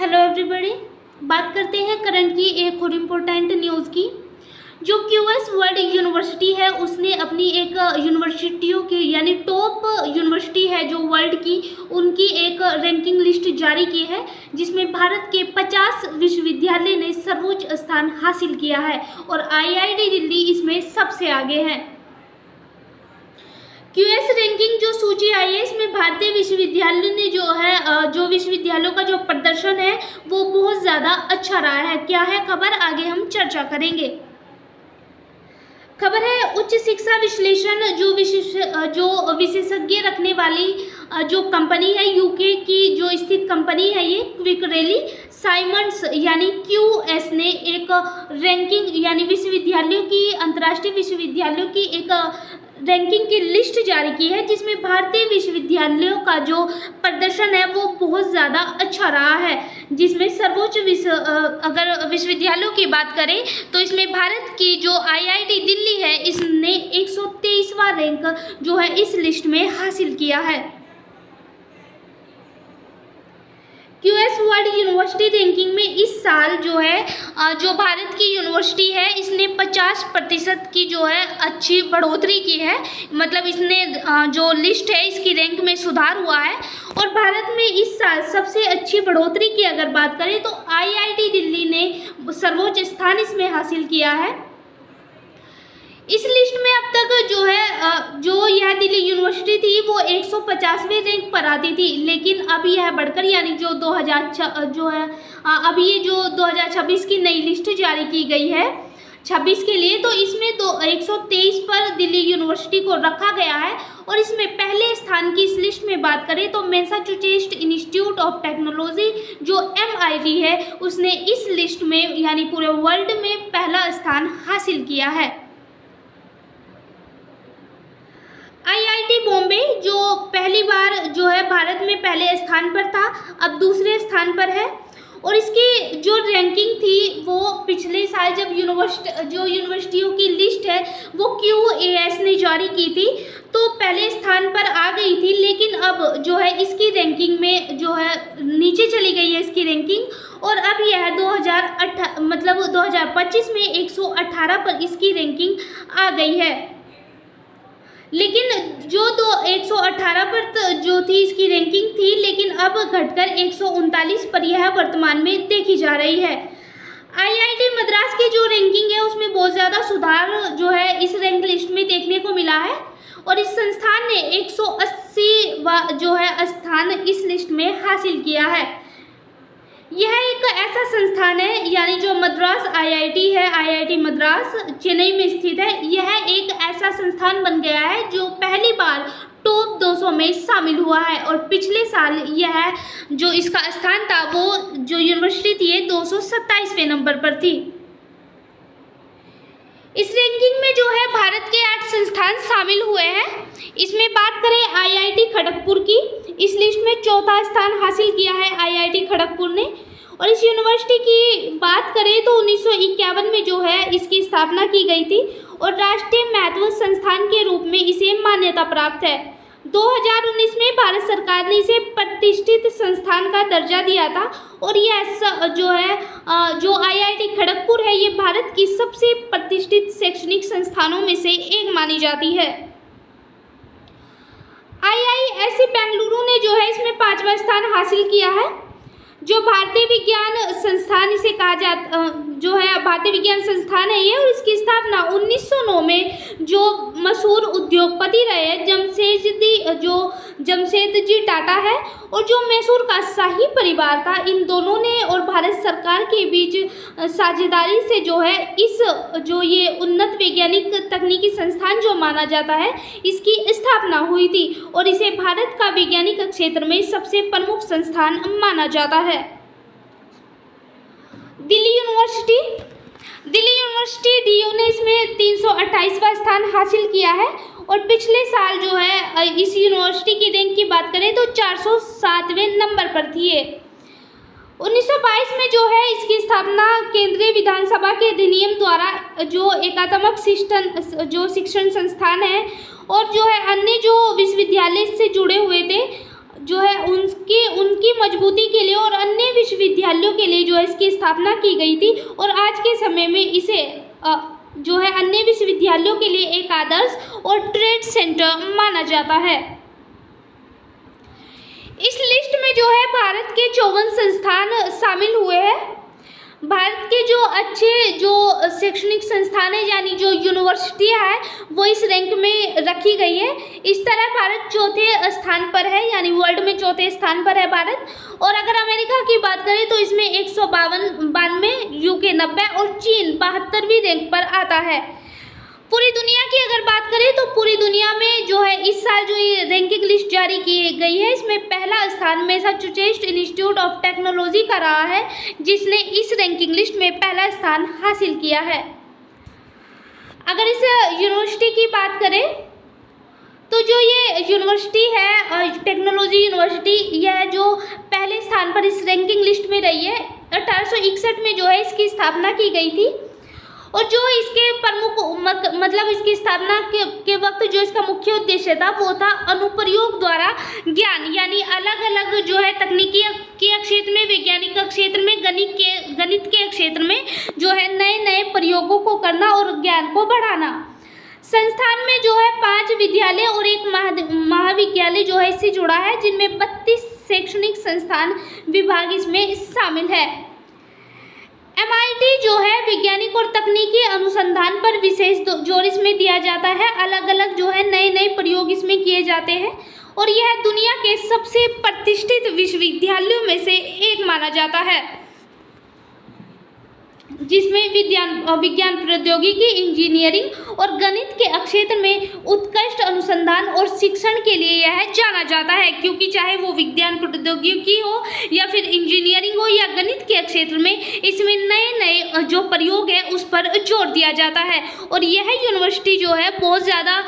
Hello everybody. बात करते हैं करंट की एक और इम्पोर्टेंट न्यूज़ की। जो क्यूएस वर्ल्ड यूनिवर्सिटी है उसने अपनी एक यूनिवर्सिटियों की यानी टॉप यूनिवर्सिटी है जो वर्ल्ड की, उनकी एक रैंकिंग लिस्ट जारी की है जिसमें भारत के 50 विश्वविद्यालय ने सर्वोच्च स्थान हासिल किया है और आईआईटी दिल्ली इसमें सबसे आगे है। क्यूएस रैंकिंग जो सूची आई है इसमें भारतीय विश्वविद्यालय ने जो विश्वविद्यालयों का जो प्रदर्शन है वो बहुत ज़्यादा अच्छा रहा है। क्या है खबर, आगे हम चर्चा करेंगे। खबर है उच्च शिक्षा विश्लेषण जो विशेषज्ञ रखने वाली जो कंपनी है, यूके की जो स्थित कंपनी है ये क्विकरेली साइमंड्स यानी क्यूएस ने एक रैंकिंग यानी विश्वविद्यालयों की, अंतर्राष्ट्रीय विश्वविद्यालयों की एक रैंकिंग की लिस्ट जारी की है जिसमें भारतीय विश्वविद्यालयों का जो प्रदर्शन है वो बहुत ज़्यादा अच्छा रहा है। जिसमें सर्वोच्च अगर विश्वविद्यालयों की बात करें तो इसमें भारत की जो आईआईटी दिल्ली है इसने 123वां रैंक जो है इस लिस्ट में हासिल किया है। क्यूएस वर्ल्ड यूनिवर्सिटी रैंकिंग में इस साल जो भारत की यूनिवर्सिटी है इसने 50% की जो है अच्छी बढ़ोतरी की है। मतलब इसने जो लिस्ट है इसकी रैंक में सुधार हुआ है और भारत में इस साल सबसे अच्छी बढ़ोतरी की अगर बात करें तो आईआईटी दिल्ली ने सर्वोच्च स्थान इसमें हासिल किया है। इस लिस्ट में अब तक जो यह दिल्ली यूनिवर्सिटी थी वो 150वें रैंक पर आती थी, लेकिन अब यह बढ़कर यानी जो 2026 की नई लिस्ट जारी की गई है 26 के लिए, तो इसमें 123 पर दिल्ली यूनिवर्सिटी को रखा गया है। और इसमें पहले स्थान की इस लिस्ट में बात करें तो मैसाचुसेट्स इंस्टीट्यूट ऑफ टेक्नोलॉजी जो MIT है उसने इस लिस्ट में यानी पूरे वर्ल्ड में पहला स्थान हासिल किया है। आईआईटी बॉम्बे जो पहली बार जो है भारत में पहले स्थान पर था अब दूसरे स्थान पर है और इसकी जो रैंकिंग थी वो पिछले साल जब यूनिवर्सिटियों की लिस्ट है वो QAS ने जारी की थी तो पहले स्थान पर आ गई थी, लेकिन अब जो है इसकी रैंकिंग में जो है नीचे चली गई है इसकी रैंकिंग और अब यह 2025 में 118 पर इसकी रैंकिंग आ गई है। लेकिन जो 118 पर जो थी इसकी रैंकिंग थी, लेकिन अब घटकर 139 पर यह वर्तमान में देखी जा रही है। आईआईटी मद्रास की जो रैंकिंग है उसमें बहुत ज़्यादा सुधार जो है इस रैंक लिस्ट में देखने को मिला है और इस संस्थान ने 180वां जो है स्थान इस लिस्ट में हासिल किया है। यह एक ऐसा संस्थान है यानी जो मद्रास आईआईटी है, आईआईटी मद्रास चेन्नई में स्थित है, यह एक ऐसा संस्थान बन गया है जो पहली बार टॉप 200 में शामिल हुआ है और पिछले साल यह जो इसका स्थान था वो जो यूनिवर्सिटी थी 227वें नंबर पर थी। इस रैंकिंग में जो है भारत के 8 संस्थान शामिल हुए हैं। इसमें बात करें आईआईटी खड़गपुर की, इस लिस्ट में 4था स्थान हासिल किया है आईआईटी खड़गपुर ने। और इस यूनिवर्सिटी की बात करें तो 1951 में जो है इसकी स्थापना की गई थी और राष्ट्रीय महत्व संस्थान के रूप में इसे मान्यता प्राप्त है। 2019 में भारत सरकार ने इसे प्रतिष्ठित संस्थान का दर्जा दिया था और यह जो आईआईटी खड़गपुर है ये भारत की सबसे प्रतिष्ठित शैक्षणिक संस्थानों में से एक मानी जाती है। IISc बेंगलुरु ने जो है इसमें 5वां स्थान हासिल किया है। जो भारतीय विज्ञान संस्थान इसे कहा जाता जो है भारतीय विज्ञान संस्थान है ये, और इसकी स्थापना 1909 में जो मशहूर उद्योगपति रहे जमशेदजी टाटा है और जो मैसूर का शाही परिवार था, इन दोनों ने और भारत सरकार के बीच साझेदारी से जो है ये उन्नत वैज्ञानिक तकनीकी संस्थान जो माना जाता है इसकी स्थापना हुई थी और इसे भारत का वैज्ञानिक क्षेत्र में सबसे प्रमुख संस्थान माना जाता है। दिल्ली यूनिवर्सिटी DU ने इसमें 328वां स्थान हासिल किया है और पिछले साल जो है इस यूनिवर्सिटी की रैंक की बात करें तो 407वें नंबर पर थी। 1922 में जो है इसकी स्थापना केंद्रीय विधानसभा के अधिनियम द्वारा जो एकात्मक शिक्षण संस्थान है और जो है अन्य जो विश्वविद्यालय से जुड़े हुए थे जो है उनकी मजबूती के लिए और अन्य विश्वविद्यालयों के लिए जो है इसकी स्थापना की गई थी और आज के समय में इसे जो है अन्य विश्वविद्यालयों के लिए एक आदर्श और ट्रेड सेंटर माना जाता है। इस लिस्ट में जो है भारत के 54 संस्थान शामिल हुए हैं। भारत के जो अच्छे जो शैक्षणिक संस्थान है यानी जो यूनिवर्सिटियां हैं वो इस रैंक में रखी गई है। इस तरह भारत चौथे स्थान पर है, यानी वर्ल्ड में चौथे स्थान पर है भारत। और अगर अमेरिका की बात करें तो इसमें 192, यूके 90 और चीन 72वीं रैंक पर आता है। पूरी दुनिया की अगर बात करें तो पूरी दुनिया में जो है इस साल जो ये रैंकिंग लिस्ट जारी की गई है इसमें पहला स्थान मैसाचुसेट्स इंस्टीट्यूट ऑफ टेक्नोलॉजी का रहा है, जिसने इस रैंकिंग लिस्ट में पहला स्थान हासिल किया है। अगर इस यूनिवर्सिटी की बात करें तो जो ये यूनिवर्सिटी है टेक्नोलॉजी यूनिवर्सिटी, यह जो पहले स्थान पर इस रैंकिंग लिस्ट में रही है। 1861 में जो है इसकी स्थापना की गई थी और जो इसके प्रमुख मतलब इसकी स्थापना के वक्त जो इसका मुख्य उद्देश्य था वो था अनुप्रयोग द्वारा ज्ञान, यानी अलग अलग जो है तकनीकी के क्षेत्र में, वैज्ञानिक क्षेत्र में, गणित के क्षेत्र में जो है नए नए प्रयोगों को करना और ज्ञान को बढ़ाना। संस्थान में जो है 5 विद्यालय और एक महाविद्यालय जो है इससे जुड़ा है, जिनमें 32 शैक्षणिक संस्थान विभाग इसमें शामिल है। MIT जो है वैज्ञानिक और तकनीकी अनुसंधान पर विशेष जोर इसमें दिया जाता है। अलग अलग जो है नए नए प्रयोग इसमें किए जाते हैं और यह दुनिया के सबसे प्रतिष्ठित विश्वविद्यालयों में से एक माना जाता है, जिसमें विज्ञान प्रौद्योगिकी, इंजीनियरिंग और गणित के क्षेत्र में उत्कृष्ट अनुसंधान और शिक्षण के लिए यह जाना जाता है। क्योंकि चाहे वो विज्ञान प्रौद्योगिकी हो या फिर इंजीनियरिंग हो या गणित के क्षेत्र में, इसमें नए नए जो प्रयोग है उस पर जोर दिया जाता है। और यह यूनिवर्सिटी जो है बहुत ज़्यादा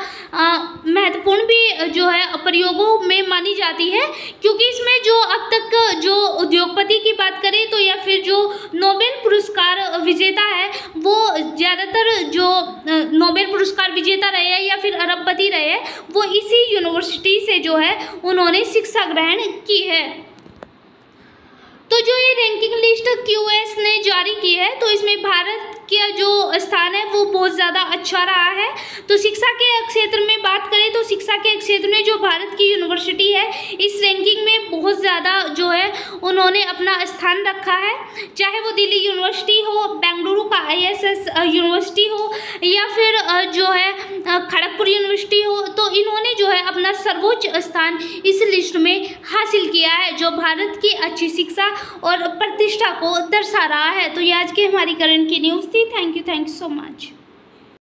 महत्वपूर्ण भी जो है प्रयोगों में मानी जाती है, क्योंकि इसमें जो अब तक जो उद्योगपति की बात करें तो या फिर जो नोबेल पुरस्कार विजेता है वो ज़्यादातर जो नोबेल पुरस्कार विजेता रहे हैं या फिर अरबपति रहे हैं वो इसी यूनिवर्सिटी से जो है उन्होंने शिक्षा ग्रहण की है। तो जो ये रैंकिंग लिस्ट QS ने जारी की है तो इसमें भारत का जो स्थान है वो बहुत ज़्यादा अच्छा रहा है। तो शिक्षा के क्षेत्र में बात करें तो शिक्षा के क्षेत्र में जो भारत की यूनिवर्सिटी है इस रैंकिंग में बहुत ज़्यादा जो है उन्होंने अपना स्थान रखा है। चाहे वो दिल्ली यूनिवर्सिटी हो, बेंगलुरु का ISS यूनिवर्सिटी हो या फिर जो है खड़गपुर यूनिवर्सिटी हो, तो इन्होंने जो है अपना सर्वोच्च स्थान इस लिस्ट में हासिल किया है, जो भारत की अच्छी शिक्षा और प्रतिष्ठा को दर्शा रहा है। तो ये आज की हमारी करंट की न्यूज़ थी। Thank you so much.